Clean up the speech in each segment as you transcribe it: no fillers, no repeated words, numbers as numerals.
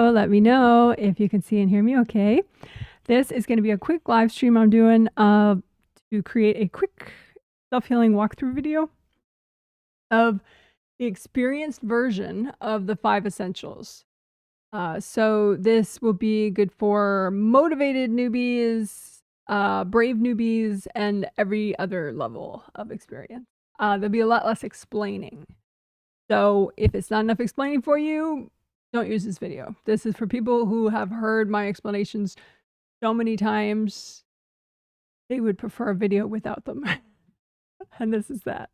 video. Let me know if you can see and hear me okay. This is going to be a quick live stream I'm doing to create a quick self-healing walkthrough video of the experienced version of the 5 essentials. So this will be good for motivated newbies, brave newbies, and every other level of experience. There'll be a lot less explaining. So if it's not enough explaining for you, don't use this video. This is for people who have heard my explanations so many times, they would prefer a video without them. And this is that.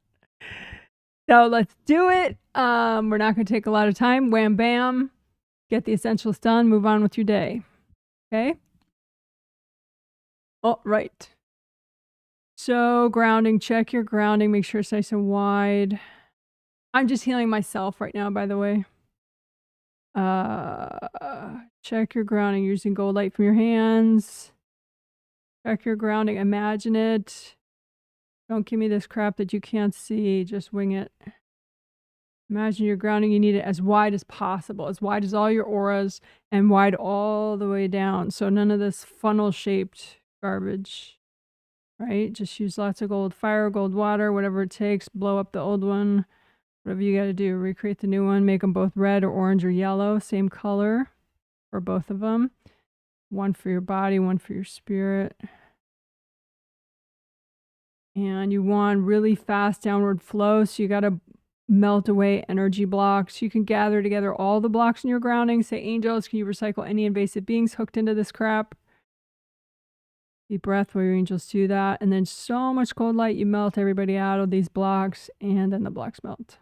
So let's do it. We're not going to take a lot of time. Wham, bam. Get the essentials done. Move on with your day. Okay? All right. So grounding, check your grounding. Make sure it's nice and wide. I'm just healing myself right now, by the way. Check your grounding using gold light from your hands. Check your grounding. Imagine it. Don't give me this crap that you can't see. Just wing it. Imagine your grounding. You need it as wide as possible. As wide as all your auras and wide all the way down. So none of this funnel-shaped garbage. Right? Just use lots of gold fire, gold water, whatever it takes. Blow up the old one. Whatever you got to do. Recreate the new one. Make them both red or orange or yellow. Same color for both of them. One for your body, one for your spirit. And you want really fast downward flow. So you got to melt away energy blocks. You can gather together all the blocks in your grounding. Say, angels, can you recycle any invasive beings hooked into this crap? Deep breath while your angels do that. And then so much cold light, you melt everybody out of these blocks. And then the blocks melt.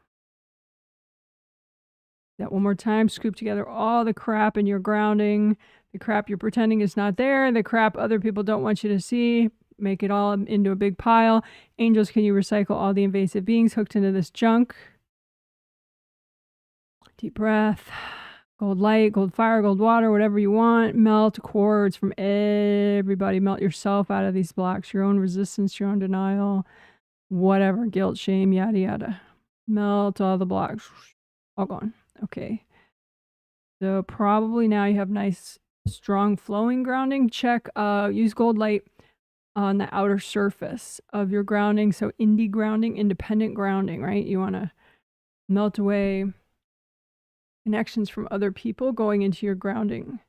That one more time. Scoop together all the crap in your grounding. The crap you're pretending is not there. The crap other people don't want you to see. Make it all into a big pile. Angels, can you recycle all the invasive beings hooked into this junk? Deep breath. Gold light, gold fire, gold water, whatever you want. Melt cords from everybody. Melt yourself out of these blocks. Your own resistance, your own denial. Whatever. Guilt, shame, yada, yada. Melt all the blocks. All gone. Okay. So probably now you have nice, strong flowing grounding. Check, use gold light on the outer surface of your grounding. So indie grounding, independent grounding, right? You want to melt away connections from other people going into your grounding,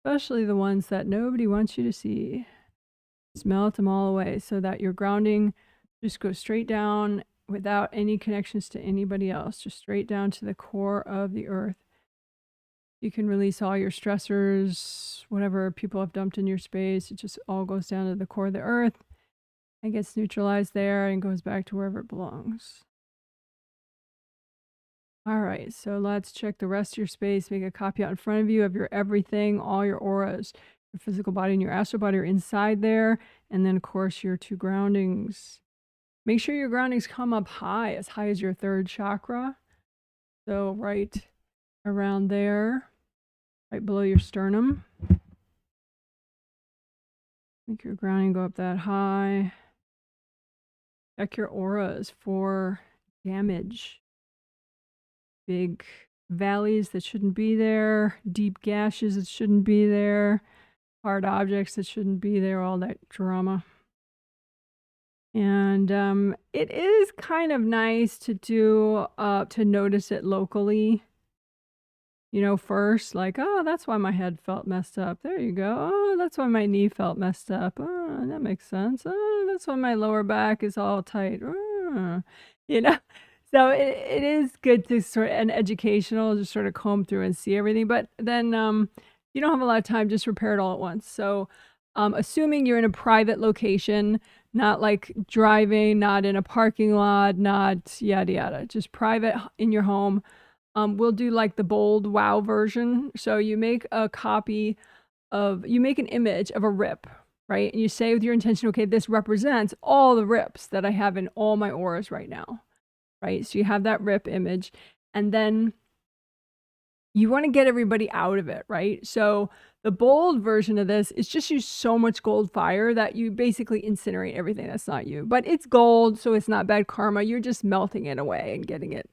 especially the ones that nobody wants you to see. Just melt them all away so that your grounding just goes straight down without any connections to anybody else, just straight down to the core of the earth. You can release all your stressors, whatever people have dumped in your space. It just all goes down to the core of the earth and gets neutralized there and goes back to wherever it belongs. All right, so let's check the rest of your space. Make a copy out in front of you of your everything, all your auras. Your physical body and your astral body are inside there. And then, of course, your 2 groundings. Make sure your groundings come up high as your 3rd chakra. So right around there, right below your sternum. Make your grounding go up that high. Check your auras for damage. Big valleys that shouldn't be there. Deep gashes that shouldn't be there. Hard objects that shouldn't be there. All that drama. And it is kind of nice to do, to notice it locally. You know, first, like, oh, that's why my head felt messed up. There you go. Oh, that's why my knee felt messed up. Oh, that makes sense. Oh, that's why my lower back is all tight. Oh, you know, so it is good to sort of, and educational, just sort of comb through and see everything. But then you don't have a lot of time, just repair it all at once. So assuming you're in a private location, not like driving, not in a parking lot, not yada yada, just private in your home. We'll do like the bold wow version. So you make a copy of, you make an image of a rip, right? And you say with your intention, okay, this represents all the rips that I have in all my auras right now, right? So you have that rip image, and then you want to get everybody out of it, right? So the bold version of this is just use so much gold fire that you basically incinerate everything that's not you. But it's gold, so it's not bad karma. You're just melting it away and getting it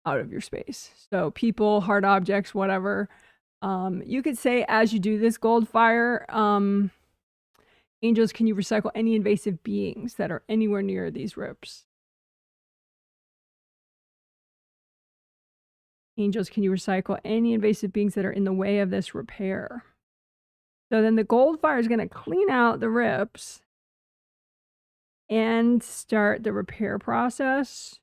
out of your space. So people, hard objects, whatever, You could say as you do this gold fire, angels, can you recycle any invasive beings that are anywhere near these rips? Angels, can you recycle any invasive beings that are in the way of this repair? So then the gold fire is going to clean out the rips and start the repair process.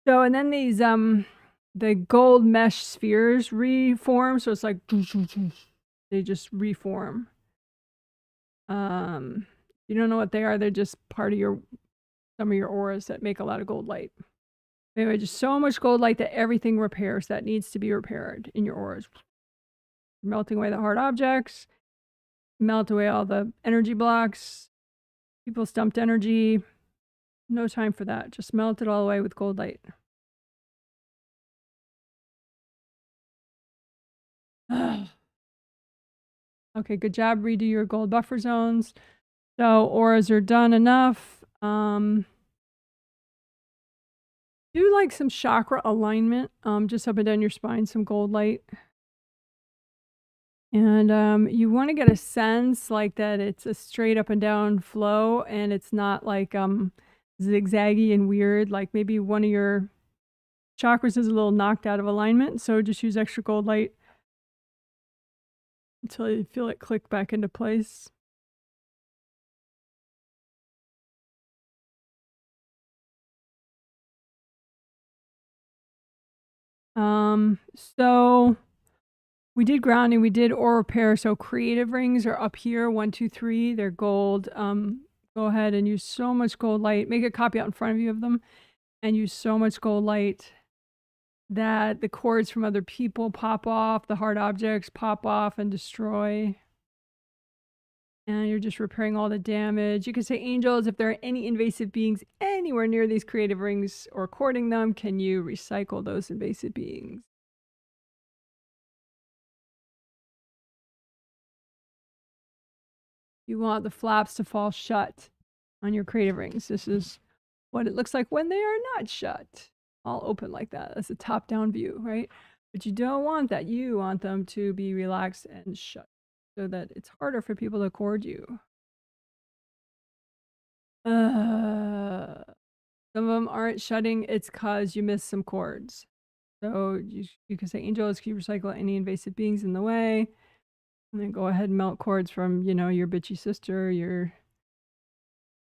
So, and then these, the gold mesh spheres reform. So it's like, they just reform. You don't know what they are. They're just part of some of your auras that make a lot of gold light. Anyway, just so much gold light that everything repairs that needs to be repaired in your auras. Melting away the hard objects, melt away all the energy blocks, people's dumped energy. No time for that. Just melt it all away with gold light. Okay, good job. Redo your gold buffer zones. So auras are done enough. Do like some chakra alignment, just up and down your spine, some gold light. And you want to get a sense like that it's a straight up and down flow and it's not like zigzaggy and weird. Like maybe one of your chakras is a little knocked out of alignment, so just use extra gold light until you feel it click back into place. So we did grounding, we did aura repair. So creative rings are up here, 1, 2, 3. They're gold. Go ahead and use so much gold light. Make a copy out in front of you of them, and use so much gold light that the cords from other people pop off, the hard objects pop off and destroy. And you're just repairing all the damage. You can say, angels, if there are any invasive beings anywhere near these creative rings or courting them, can you recycle those invasive beings? You want the flaps to fall shut on your creative rings. This is what it looks like when they are not shut. All open like that. That's a top-down view, right? But you don't want that. You want them to be relaxed and shut so that it's harder for people to cord you. Some of them aren't shutting. It's because you missed some cords. So you can say, angels, can you recycle any invasive beings in the way? And then go ahead and melt cords from, your bitchy sister, your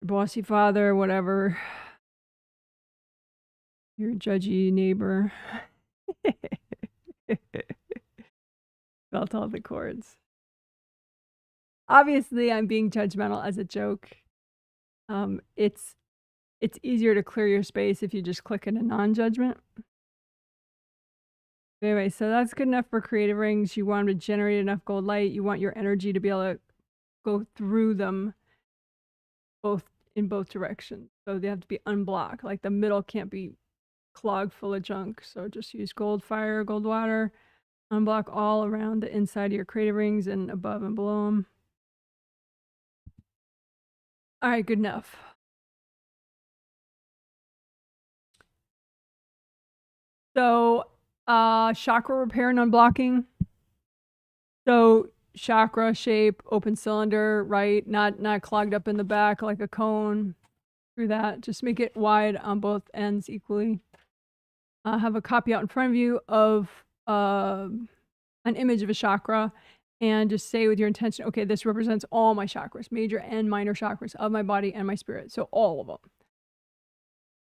bossy father, whatever. Your judgy neighbor. Melt all the cords. Obviously, I'm being judgmental as a joke. It's easier to clear your space if you just click into non-judgment. Anyway, so that's good enough for creative rings. You want them to generate enough gold light. You want your energy to be able to go through them in both directions. So they have to be unblocked. Like the middle can't be clogged full of junk. So just use gold fire, gold water, unblock all around the inside of your creative rings and above and below them. All right, good enough. So, chakra repair and unblocking. So, chakra shape, open cylinder, right? Not clogged up in the back like a cone. Through that, just make it wide on both ends equally. Have a copy out in front of you of an image of a chakra, and just say with your intention, okay, this represents all my chakras, major and minor chakras of my body and my spirit. So all of them.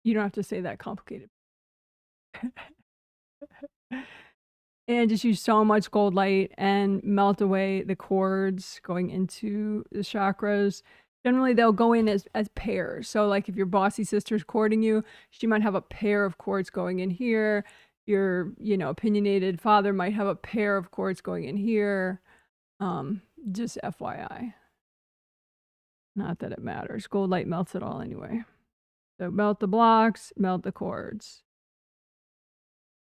You don't have to say that complicated. And just use so much gold light and melt away the cords going into the chakras. Generally, they'll go in as pairs. So like if your bossy sister's courting you, she might have a pair of cords going in here. Your, opinionated father might have a pair of cords going in here. Just FYI. Not that it matters. Gold light melts it all anyway. So melt the blocks, melt the cords.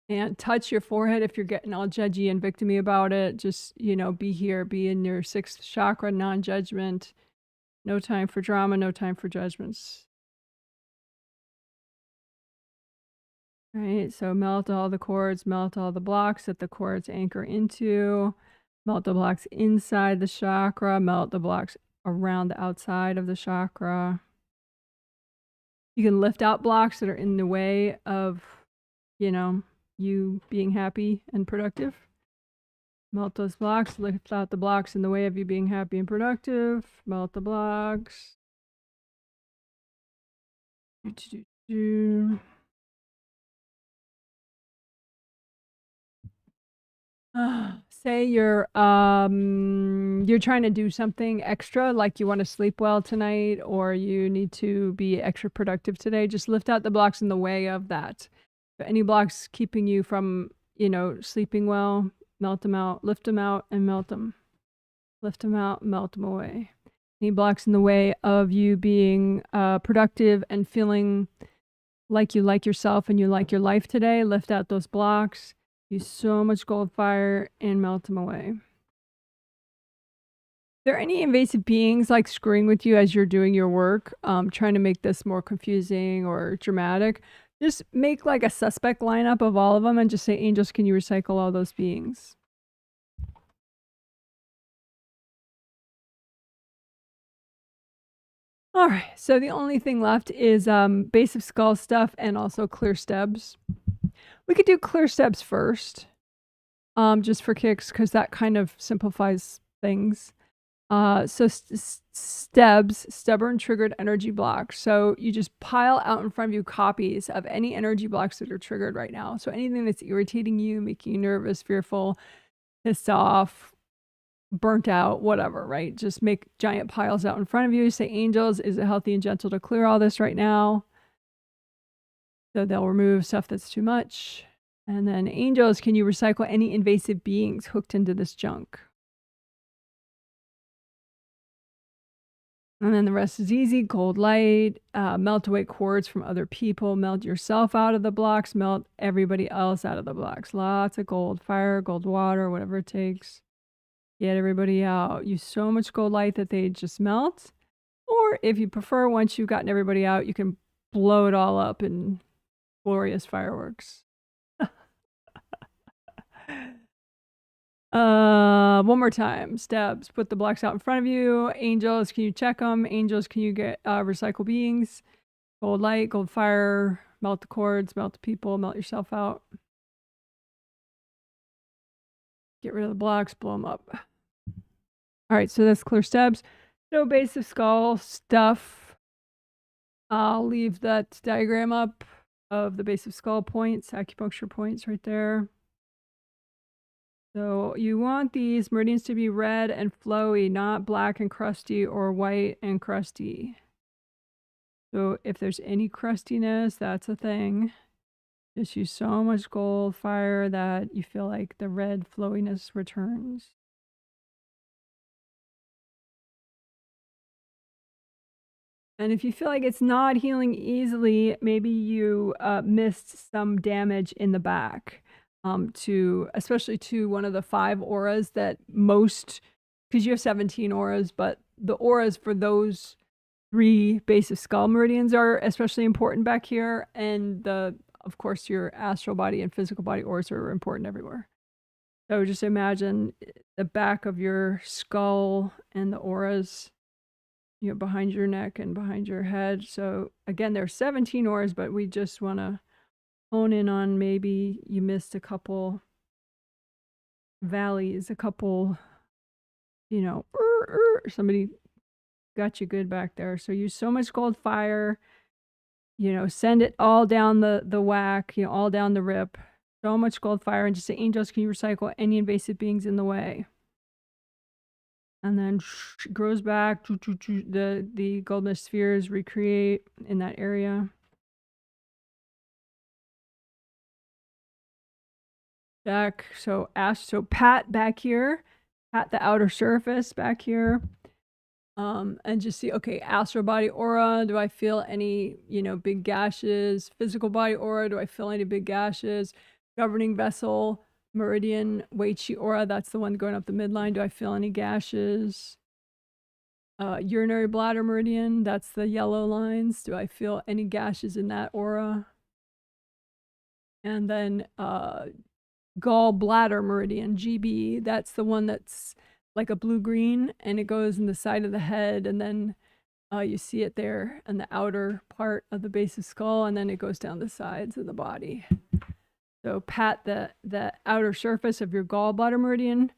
And touch your forehead if you're getting all judgy and victimy about it. Just, be here, be in your 6th chakra, non-judgment. No time for drama, no time for judgments. Right, so melt all the cords, melt all the blocks that the cords anchor into, melt the blocks inside the chakra, melt the blocks around the outside of the chakra. You can lift out blocks that are in the way of, you know, you being happy and productive. Melt those blocks, lift out the blocks in the way of you being happy and productive. Melt the blocks. Say you're trying to do something extra, like you want to sleep well tonight, or you need to be extra productive today. Just lift out the blocks in the way of that. But any blocks keeping you from, sleeping well, melt them out, lift them out, and melt them. Lift them out, melt them away. Any blocks in the way of you being productive and feeling like you like yourself and you like your life today, lift out those blocks. Use so much gold fire and melt them away. Are there any invasive beings like screwing with you as you're doing your work, trying to make this more confusing or dramatic? Just make like a suspect lineup of all of them and just say, angels, can you recycle all those beings? All right, so the only thing left is base of skull stuff and also clear STEBs. We could do clear STEBs first, just for kicks, because that kind of simplifies things. So STEBs, stubborn triggered energy blocks. So you just pile out in front of you copies of any energy blocks that are triggered right now. So anything that's irritating you, making you nervous, fearful, pissed off, burnt out, whatever, right? Just make giant piles out in front of you. Say, angels, is it healthy and gentle to clear all this right now? So they'll remove stuff that's too much. And then angels, can you recycle any invasive beings hooked into this junk? And then the rest is easy. Gold light, melt away cords from other people, melt yourself out of the blocks, melt everybody else out of the blocks. Lots of gold fire, gold water, whatever it takes. Get everybody out. Use so much gold light that they just melt. Or if you prefer, once you've gotten everybody out, you can blow it all up in glorious fireworks. One more time. STEBs. Put the blocks out in front of you. Angels, can you check them? Angels, can you get recycle beings? Gold light, gold fire. Melt the cords, melt the people, melt yourself out. Get rid of the blocks, blow them up. All right, so that's clear STEBs. No base of skull stuff. I'll leave that diagram up of the base of skull points, acupuncture points right there. So you want these meridians to be red and flowy, not black and crusty or white and crusty. So if there's any crustiness, that's a thing. Just use so much gold fire that you feel like the red flowiness returns. And if you feel like it's not healing easily, maybe you missed some damage in the back, especially to one of the 5 auras that most, because you have 17 auras, but the auras for those 3 base of skull meridians are especially important back here. And of course, your astral body and physical body auras are important everywhere. So just imagine the back of your skull and the auras, behind your neck and behind your head. So again, there are 17 auras, but we just want to hone in on maybe you missed a couple valleys, a couple, somebody got you good back there. So use so much gold fire, send it all down the whack, all down the rip. So much gold fire, and just say, angels, can you recycle any invasive beings in the way? And then it grows back. The gold mist spheres recreate in that area. Back, so pat back here, pat the outer surface back here, and just see, okay, astral body aura, do I feel any, big gashes? Physical body aura, do I feel any big gashes? Governing vessel, meridian, Wei Qi aura, that's the one going up the midline. Do I feel any gashes? Urinary bladder meridian, that's the yellow lines. Do I feel any gashes in that aura? And then gallbladder meridian, GB, that's the one that's like a blue-green, and it goes in the side of the head, and then you see it there in the outer part of the base of skull, and then it goes down the sides of the body. So pat the outer surface of your gallbladder meridian.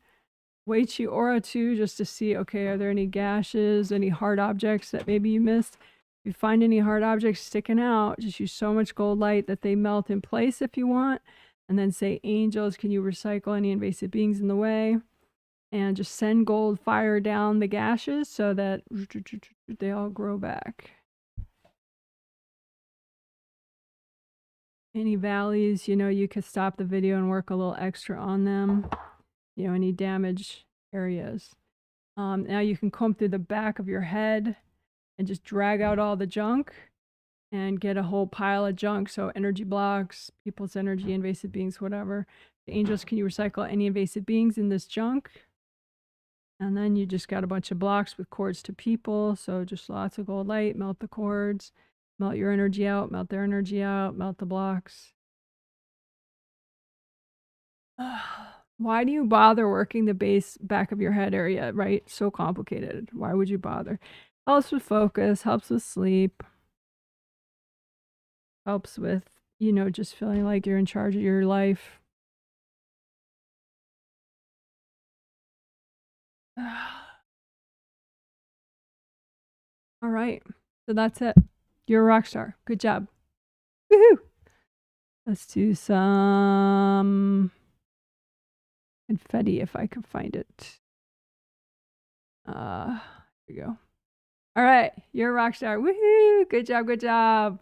Weight your aura too, just to see, okay, are there any gashes, any hard objects that maybe you missed? If you find any hard objects sticking out, just use so much gold light that they melt in place if you want. And then say, angels, can you recycle any invasive beings in the way? And just send gold fire down the gashes so that they all grow back. Any valleys, you could stop the video and work a little extra on them. Any damaged areas. Now you can comb through the back of your head and just drag out all the junk and get a whole pile of junk. So energy blocks, people's energy, invasive beings, whatever. The angels, can you recycle any invasive beings in this junk? And then you just got a bunch of blocks with cords to people. So just lots of gold light, melt the cords, melt your energy out, melt their energy out, melt the blocks. Why do you bother working the back of your head area, right? So complicated. Why would you bother? Helps with focus, helps with sleep, helps with, just feeling like you're in charge of your life. All right. So that's it. You're a rock star. Good job. Woohoo! Let's do some confetti if I can find it. Here we go. All right. You're a rock star. Woohoo! Good job. Good job.